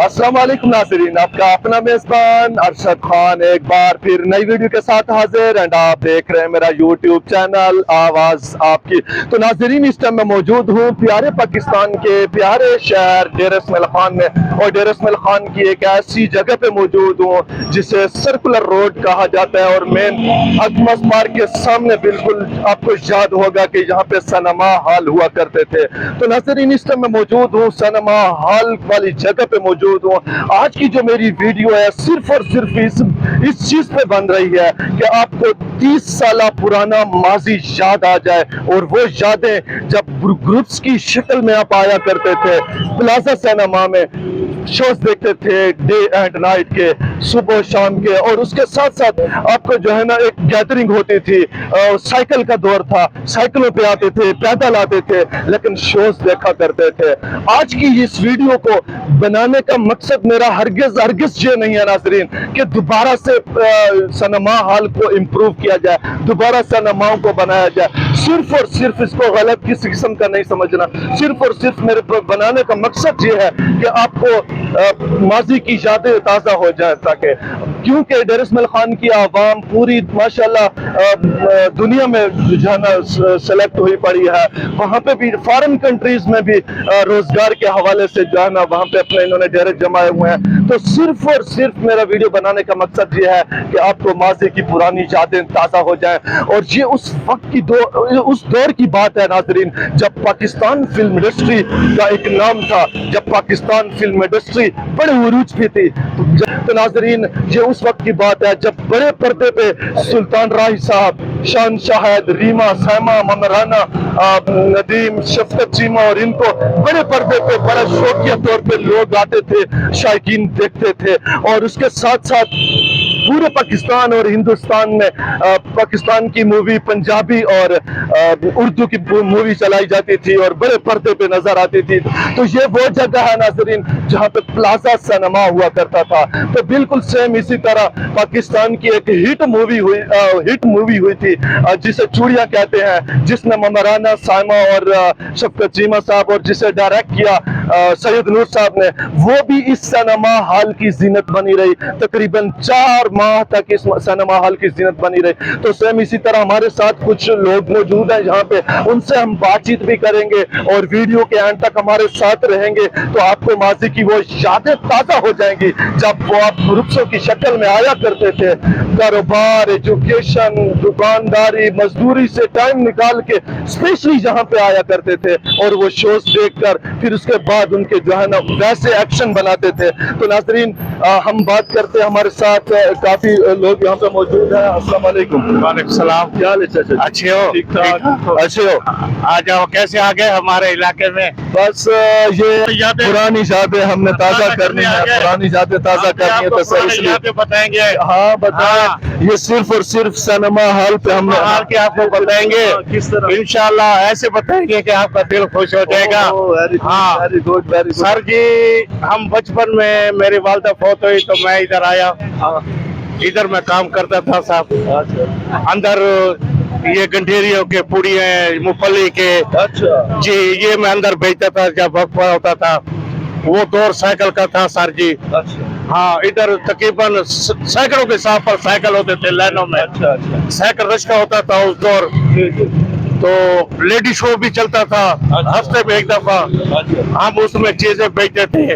अस्सलाम वालेकुम नाज़रीन, आपका अपना मेज़बान अरशद खान एक बार फिर नई वीडियो के साथ हाजिर एंड आप देख रहे हैं मेरा यूट्यूब चैनल आवाज़ आपकी। तो नाज़रीन, इस टाइम मैं मौजूद हूँ प्यारे पाकिस्तान के प्यारे शहर डेर इस्माइल खान में, और डेर इस्माइल खान की एक ऐसी जगह पे मौजूद हूँ जिसे सर्कुलर रोड कहा जाता है, और मेन अकमस पार्क के सामने बिल्कुल आपको याद होगा कि यहाँ पे सिनेमा हॉल हुआ करते थे। तो नाज़रीन, इस टाइम मैं मौजूद हूँ सिनेमा हॉल वाली जगह पे मौजूद हूँ। आज की जो मेरी वीडियो है सिर्फ और सिर्फ इस चीज पे बन रही है कि आपको 30 साल पुराना माजी याद आ जाए, और वो यादें जब ग्रुप्स की शक्ल में आप आया करते थे, प्लाजा सिनेमा में शोज देखते थे डे एंड नाइट के, सुबह शाम के, और उसके साथ साथ आपको जो है ना एक गैदरिंग होती थी, साइकिल का दौर था, साइकिलों पे आते थे, पैदल आते थे, लेकिन शोज देखा करते थे। आज की इस वीडियो को बनाने का मकसद मेरा हरगिज ये नहीं है नाज़रीन कि दोबारा से सिनेमा हॉल को इम्प्रूव किया जाए, दोबारा सिनेमाओं को बनाया जाए। सिर्फ और सिर्फ इसको गलत किसी किस्म का नहीं समझना, सिर्फ और सिर्फ मेरे बनाने का मकसद ये है कि आपको माजी की यादें ताज़ा हो जाए, ताकि क्योंकि डेर इस्माइल खान की आवाम पूरी माशाल्लाह दुनिया में जो है ना सेलेक्ट हुई पड़ी है, वहाँ पे भी फॉरेन कंट्रीज में भी रोजगार के हवाले से जो है ना वहाँ पे अपने इन्होंने डेरे जमाए हुए हैं। तो सिर्फ और सिर्फ मेरा वीडियो बनाने का मकसद ये है कि आपको माजी की पुरानी यादें ताज़ा हो जाए, और ये उस वक्त की उस दौर की बात है नाज़रीन जब पाकिस्तान फिल्म इंडस्ट्री का एक नाम था, जब पाकिस्तान फिल्म इंडस्ट्री बड़े उरूज पे थी। तो नाज़रीन, ये उस वक्त की बात है जब बड़े पर्दे पे सुल्तान राही साहब, शान शाहिद, रीमा, सैमा, ममराना, नदीम, शफकत चीमा, और इनको बड़े पर्दे पे बड़ा शौकिया तौर पे लोग आते थे, शायकीन देखते थे। और उसके साथ साथ पूरे पाकिस्तान और हिंदुस्तान में पाकिस्तान की मूवी, पंजाबी और उर्दू की मूवी चलाई जाती थी और बड़े पर्दे पे नजर आती थी। तो ये वो जगह है नाज़रीन जहाँ पे प्लाजा सिनेमा हुआ करता था। तो बिल्कुल सेम इसी तरह पाकिस्तान की एक हिट मूवी हुई थी जिसे चूड़ियां कहते हैं, जिसने ममराना, साइमा और शफकत चीमा साहब, और जिसे डायरेक्ट किया सैयद नूर साहब ने, वो भी इस सिनेमा हॉल की जीनत बनी रही। तकरीबन 4 माह तक इस सिनेमा हॉल की जीनत बनी रही। तो सेम इसी तरह हमारे साथ कुछ लोग मौजूद हैं यहाँ पे, उनसे हम बातचीत भी करेंगे और वीडियो के एंड तक हमारे साथ रहेंगे। तो आपको माजी की वो यादें ताज़ा हो जाएंगी जब वो आप ग्रुप्सों की शक्ल में आया करते थे, कारोबार, एजुकेशन, दुकानदारी, मजदूरी से टाइम निकाल के स्पेशली यहाँ पे आया करते थे, और वो शोज देखकर फिर उसके बाद उनके जो है ना वैसे एक्शन बनाते थे। तो नाज़रीन, हम बात करते हैं, हमारे साथ काफी लोग यहाँ पे मौजूद हैं। अस्सलाम वालेकुम। वालेकुम सलाम। क्या हाल है चाचा? अच्छे हो? ठीक ठाक। अच्छे हो? आ जाओ। कैसे आ गए हमारे इलाके में? बस ये पुरानी यादें हमने ताज़ा करनी है, पुरानी यादें ताज़ा करनी है, तो सही इसलिए यादें बताएंगे। हाँ बताएं। ये सिर्फ और सिर्फ सिनेमा हॉल पे हमने हाल के आपको बताएंगे, किस तरह इंशाल्लाह ऐसे बताएंगे कि आपका दिल खुश हो जाएगा। हाँ। Very good very good. Sir ji, हम बचपन में मेरी वालदा फौत हुई तो मैं इधर आया। इधर मैं काम करता था साहब, अंदर ये गंडेरियों के पुड़िया, मूंगफली के। अच्छा जी, ये मैं अंदर बेचता था जब वक्त होता था। वो दौर साइकिल का था सर जी। अच्छा हाँ, इधर तकरीबन साइकिलों के साथ पर साइकिल होते थे लाइनों में। अच्छा अच्छा साइकिल रिक्शा होता था उस दौर। तो लेडी शो भी चलता था हफ्ते में एक दफा। हम उसमें चीजें बेचते थे।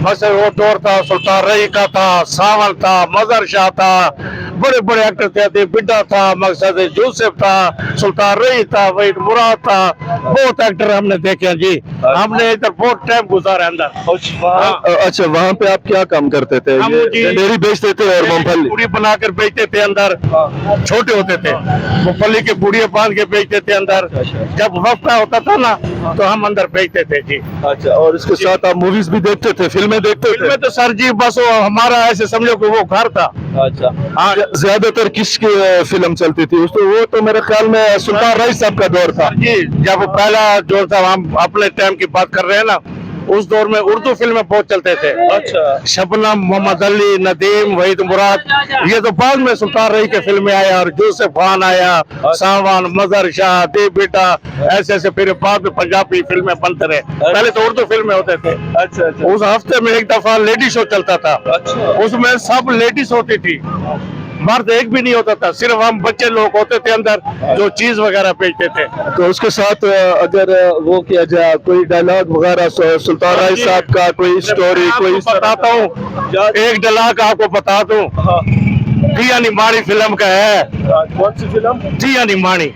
बस वो दौर था, सुल्तान रही का था, सावल था, मजर शाह था, बड़े बड़े एक्टर थे, बिड्डा था, मकसद यूसुफ था, सुल्तान रही था, वहीद मुराद था, बहुत एक्टर हमने देखे जी। हमने इधर बहुत टाइम गुजारा अंदर। अच्छा, वहाँ पे आप क्या काम करते थे? हम डेयरी बेचते थे और मूंगफली पूड़ी बनाकर बेचते थे अंदर। छोटे होते थे, मूंगफली के पूड़ियाँ बांध के बेचते थे अंदर। जब वक्त होता था ना तो हम अंदर बेचते थे जी। अच्छा, और इसके साथ आप मूवीज भी देखते थे, फिल्में देखते थे? फिल्में तो सर जी बस वो हमारा ऐसे समझो कि वो घर था। अच्छा हाँ, ज्यादातर किसकी फिल्म चलती थी? तो वो तो मेरे ख्याल में सुल्तान राही साहब का दौर था जी। जब पहला जो था, हम अपने टाइम की बात कर रहे हैं ना, उस दौर में उर्दू फिल्में बहुत चलते थे। अच्छा शबनम, मोहम्मद अली, नदीम, वहीद मुराद, ये तो बाद में सुल्तान रही के फिल्में आया, और यूसुफ खान आया, सावन, मजहर शाह, देव बेटा, ऐसे ऐसे फिर बाद में पंजाबी फिल्में बनते रहे। पहले तो उर्दू फिल्में होते थे। अच्छा अच्छा उस हफ्ते में एक दफा लेडी शो चलता था, उसमें सब लेडीज होती थी, मर्द एक भी नहीं होता था, सिर्फ हम बच्चे लोग होते थे अंदर जो चीज वगैरह बेचते थे। तो उसके साथ अगर वो किया जाए कोई डायलॉग वगैरह सुल्तान राय साहब का, कोई स्टोरी, कोई बताता हूँ, एक डायलॉग आपको बता दूं, जिया निमाणी फिल्म का है। कौन सी फिल्म? जिया निमाणी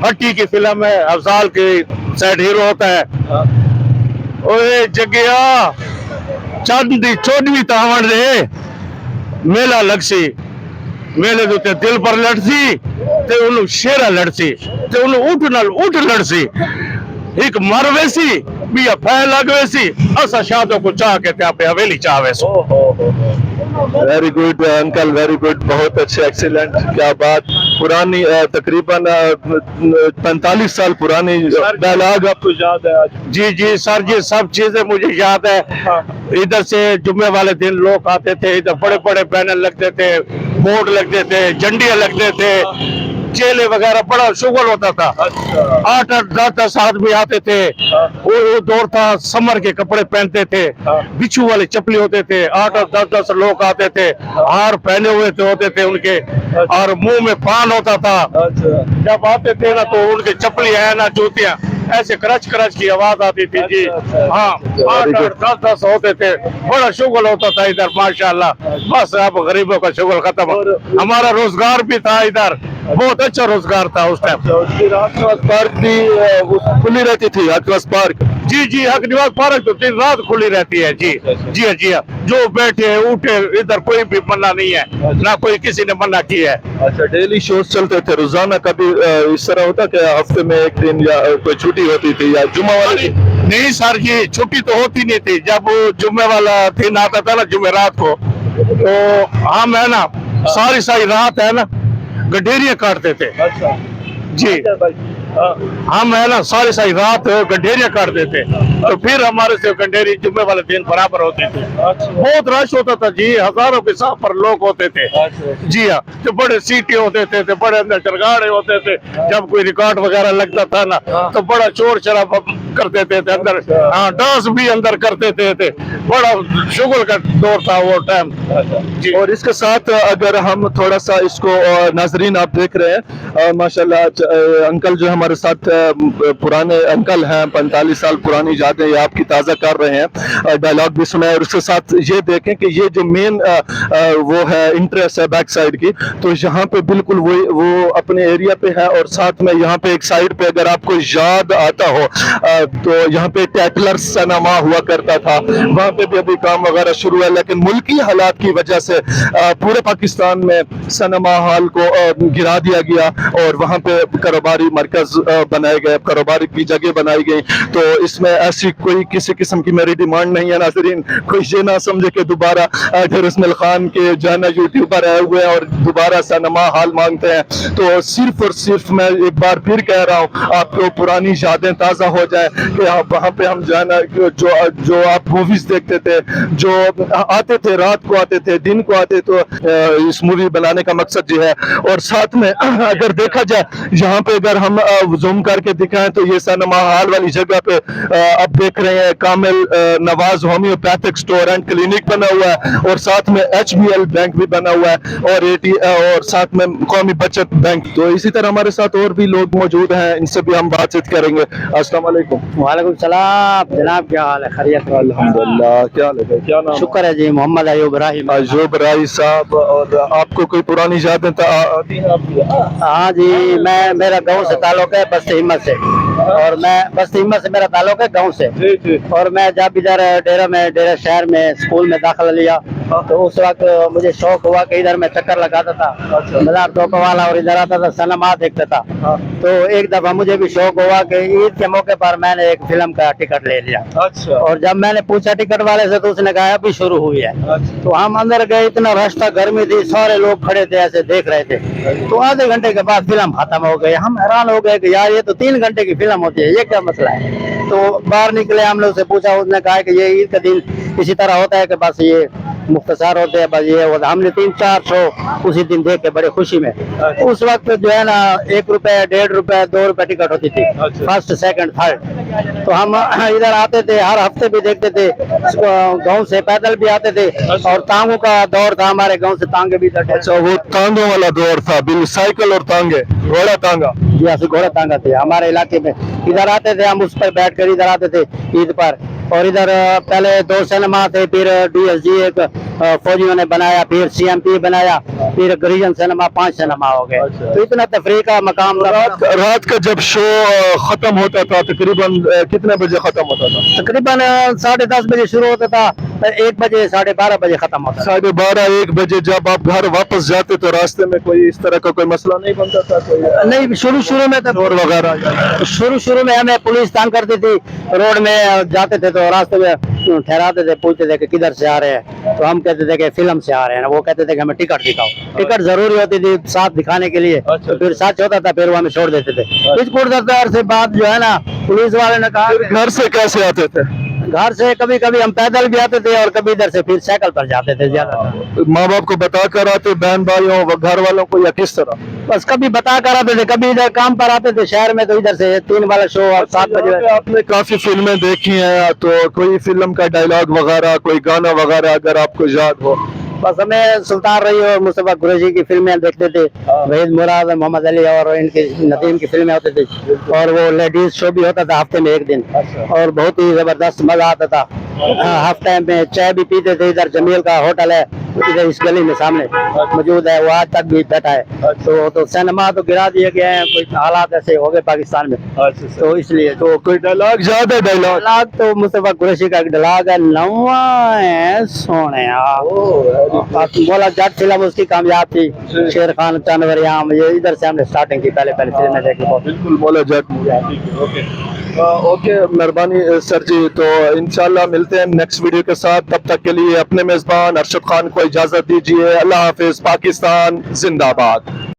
भट्टी की फिल्म है, अफजाल के साइड हीरो होता है। ओए जगिया चंद दी 14वीं तावण दे मेला लगसी, मेले ਦੇ ਉੱਤੇ ਦਿਲ ਪਰ ਲੜਸੀ ਤੇ ਉਹਨੂੰ ਸ਼ੇਰਾ ਲੜਸੀ ਤੇ ਉਹਨੂੰ ਊਠ ਨਾਲ ਊਠ ਲੜਸੀ, ਇੱਕ ਮਰ ਵੈਸੀ ਵੀ ਫੈ ਲੱਗ ਵੈਸੀ, ਅਸਾਂ ਸ਼ਾਦੋ ਕੋ ਚਾਹ ਕੇ ਤੇ ਆਪੇ ਹਵੇਲੀ ਚਾਵੇ ਸੋ। Very good uncle, very good, बहुत अच्छे, एक्सीलेंट, क्या बात। पुरानी तकरीबन 45 साल पुरानी डायलॉग आपको याद है आज? जी जी सर जी, सब चीजें मुझे याद है। इधर से जुम्मे वाले दिन लोग आते थे, इधर बड़े बड़े बैनर लगते थे, बोर्ड लगते थे, झंडियां लगते थे, चेले वगैरह, बड़ा शुगल होता था। 8-8 10-10 आदमी आते थे। वो दौर था, समर के कपड़े पहनते थे, बिच्छू वाले चपली होते थे, 8-8 10-10 लोग आते थे, हार पहने हुए होते थे उनके, और मुंह में पान होता था। जब आते थे ना तो उनके चपली है ना जूतियां ऐसे करच करच की आवाज आती थी जी। हाँ, 8-8 10-10 होते थे, बड़ा शुगल होता था इधर माशाल्लाह। बस अब गरीबों का शुगल खत्म, हमारा रोजगार भी था इधर, बहुत अच्छा रोजगार था उस टाइम। हक पार्क भी खुली रहती थी, हक पार्क? जी जी, हक निवास पार्क तो दिन रात खुली रहती है जी। जी हाँ जी हाँ, जो बैठे उठे, इधर कोई भी मना नहीं है, ना कोई किसी ने मना किया है। अच्छा, डेली शोज चलते थे रोजाना? कभी इस तरह होता कि हफ्ते में एक दिन या कोई छुट्टी होती थी या जुम्मा वाले दिन? नहीं सर जी, छुट्टी तो होती नहीं थी। जब जुम्मे वाला दिन आता था ना, जुमेरात को, तो हम है ना सारी सारी रात है ना गडेरियां काटते थे। अच्छा जी, हम है ना सारी सारी रात गंडेरियां काटते थे, तो फिर हमारे से गंडेरी जुम्मे वाले दिन बराबर होते थे। बहुत रश होता था जी, हजारों के साथ पर लोग होते थे। जी हाँ, तो बड़े सीटे होते थे, तो बड़े अंदर चरगाड़े होते थे। जब कोई रिकॉर्ड वगैरह लगता था ना, तो बड़ा शोर शराबा करते थे अंदर। हाँ, डांस भी अंदर करते थे। बड़ा शुगल का दौर था वो टाइम जी। और इसके साथ अगर हम थोड़ा सा इसको, नाजरीन आप देख रहे हैं माशाल्लाह, अंकल जो हमारे साथ पुराने अंकल हैं, 45 साल पुरानी यादें ये आपकी ताज़ा कर रहे हैं, डायलॉग भी सुना है। और उसके साथ ये देखें कि ये जो मेन वो है इंटरेस्ट है बैक साइड की, तो यहाँ पे बिल्कुल वो अपने एरिया पे है। और साथ में यहाँ पे एक साइड पे अगर आपको याद आता हो तो यहाँ पे टैटलर सिनेमा हुआ करता था, वहाँ पे भी अभी काम वगैरह शुरू है, लेकिन मुल्की हालात की वजह से पूरे पाकिस्तान में सिनेमा हॉल को गिरा दिया गया और वहाँ पे कारोबारी मरकज बनाए गए, कारोबारी की जगह बनाई गई। तो इसमें ऐसी कोई किसी किस्म की मेरी डिमांड नहीं है नाज़रीन, कोई ये ना समझे कि दोबारा ढेर इस्माइल खान के जो है ना यूट्यूबर आए हुए हैं और दोबारा सिनेमा हॉल मांगते हैं। तो सिर्फ और सिर्फ मैं एक बार फिर कह रहा हूँ, आपको पुरानी यादें ताज़ा हो जाए कि वहाँ पे हम जो है ना जो आप मूवीज देखते थे, जो आते थे, रात को आते थे, दिन को आते, तो इस मूवी बनाने का मकसद ये है। और साथ में अगर देखा जाए यहाँ पे अगर हम जूम करके दिखाएं तो ये सिनेमा हॉल वाली जगह पे अब देख रहे हैं Kamil Nawaz homeopathic store and clinic बना हुआ है, और साथ में HBL बैंक भी बना हुआ है, और साथ में कौमी बचत बैंक। तो इसी तरह हमारे साथ और भी लोग मौजूद हैं, इनसे भी हम बातचीत करेंगे। अस्सलाम वालेकुम। वालेकुम सलाम जनाब, क्या हाल है? खैरियत? अल्हम्दुलिल्लाह। क्या हाल है? क्या नाम? शुक्र है जी, मोहम्मद अयूब राही। अयूब राही साहब, और आपको कोई पुरानी यादें आती हैं आपकी? हाँ जी, मेरा गांव से ताल्लुक है, बस्ती हिम्मत से, और मैं बस्ती हिम्मत से मेरा ताल्लुक है गांव से। जी जी। और मैं जब इधर डेरा शहर में स्कूल में दाखिला लिया तो उस वक्त मुझे शौक हुआ कि इधर मैं चक्कर लगाता था, बाजार टोपा वाला, और इधर आता था सिनेमा देखता था। तो एक दफा मुझे भी शौक हुआ कि ईद के मौके पर मैंने एक फिल्म का टिकट ले लिया। अच्छा और जब मैंने पूछा टिकट वाले से तो उसने कहा अभी शुरू हुई है। तो हम अंदर गए, इतना रश था, गर्मी थी, सारे लोग खड़े थे ऐसे देख रहे थे। तो आधे घंटे के बाद फिल्म खत्म हो गई। हम हैरान हो गए कि यार ये तो 3 घंटे की फिल्म होती है, ये क्या मसला है। तो बाहर निकले, हमने उससे पूछा, उसने कहा कि ये ईद का दिन इसी तरह होता है कि बस ये मुख्तसर होते हैं, बस ये होता। हमने 3-4 शो उसी दिन देखे बड़े खुशी में। उस वक्त जो है ना 1 रुपए, 1.5 रुपए, 2 रुपए टिकट होती थी, फर्स्ट, सेकंड, थर्ड। तो हम इधर आते थे, हर हफ्ते भी देखते थे, गांव से पैदल भी आते थे। और तांगों का दौर था, हमारे गांव से तांगे भी था। अच्छा, वो तांगों वाला दौर था, बिल साइकिल और तांगे, घोड़ा तांगा। जी हाँ, घोड़ा तांगा थे हमारे इलाके में। इधर आते थे हम, उस पर बैठ कर इधर आते थे ईद पर। और इधर पहले 2 सिनेमा थे, फिर DSG एक फौजियों ने बनाया, फिर CMP बनाया, फिर गरीजन सिनेमा, 5 सिनेमा हो गए। तो इतना तफरीह का मकाम था। रात का जब शो खत्म होता था तकरीबन कितने बजे खत्म होता था? तकरीबन 10:30 बजे शुरू होता था, 1 बजे, 12:30 बजे खत्म होता था। 12:30-1 बजे जब आप घर वापस जाते तो रास्ते में कोई इस तरह का कोई मसला नहीं बनता था? कोई नहीं, शुरू में तो चोर वगैरह? शुरू में हमें पुलिस तंग करती थी। रोड में जाते थे तो रास्ते में ठहराते थे, पूछते थे कि किधर से आ रहे हैं। तो हम कहते थे कि फिल्म से आ रहे हैं। वो कहते थे कि हमें टिकट दिखाओ। टिकट जरूरी होती थी साथ दिखाने के लिए। तो फिर सच होता था, फिर वो हमें छोड़ देते थे। इस कुर्दार से बात जो है ना, पुलिस वाले ने कहा घर से कैसे आते थे? घर से कभी कभी हम पैदल भी आते थे और कभी इधर से फिर साइकिल पर जाते थे ज्यादा। माँ बाप को बता कर आते, बहन भाइयों व घर वालों को, या किस तरह? बस कभी बता कर आते थे, कभी इधर काम पर आते थे शहर में, तो इधर से 3 वाला शो और 7 बजे। आपने काफी फिल्में देखी हैं, तो कोई फिल्म का डायलॉग वगैरह, कोई गाना वगैरह अगर आपको याद हो? बस हमें सुल्तान रही और मुस्तफा कुरैशी की फिल्में देखते थे, वहीद मुराद, मोहम्मद अली और इनकी नदीम की फिल्में होती थी। और वो लेडीज शो भी होता था हफ्ते में 1 दिन, और बहुत ही जबरदस्त मजा आता था। हफ्ते में चाय भी पीते थे। इधर जमील का होटल है, इधर इस गली में सामने मौजूद है, वो आज तक भी बैठा है। तो सिनेमा तो गिरा दिए गए हैं, कोई हालात ऐसे हो गए पाकिस्तान में, तो इसलिए। तो कोई डायलॉग याद है? डायलॉग तो मुस्तफा कुरैशी का एक डायलॉग है, नवा है सोने बोला जट फिल्म उसकी कामयाब थी, शेर खान, जानवर आम, ये इधर से हमने स्टार्टिंग की, पहले फिल्में देखी। बिल्कुल मौला जट। ओके, मेहरबानी सर जी। तो इंशाल्लाह मिलते हैं नेक्स्ट वीडियो के साथ। तब तक के लिए अपने मेजबान अरशद खान को इजाजत दीजिए। अल्लाह हाफिज। पाकिस्तान जिंदाबाद।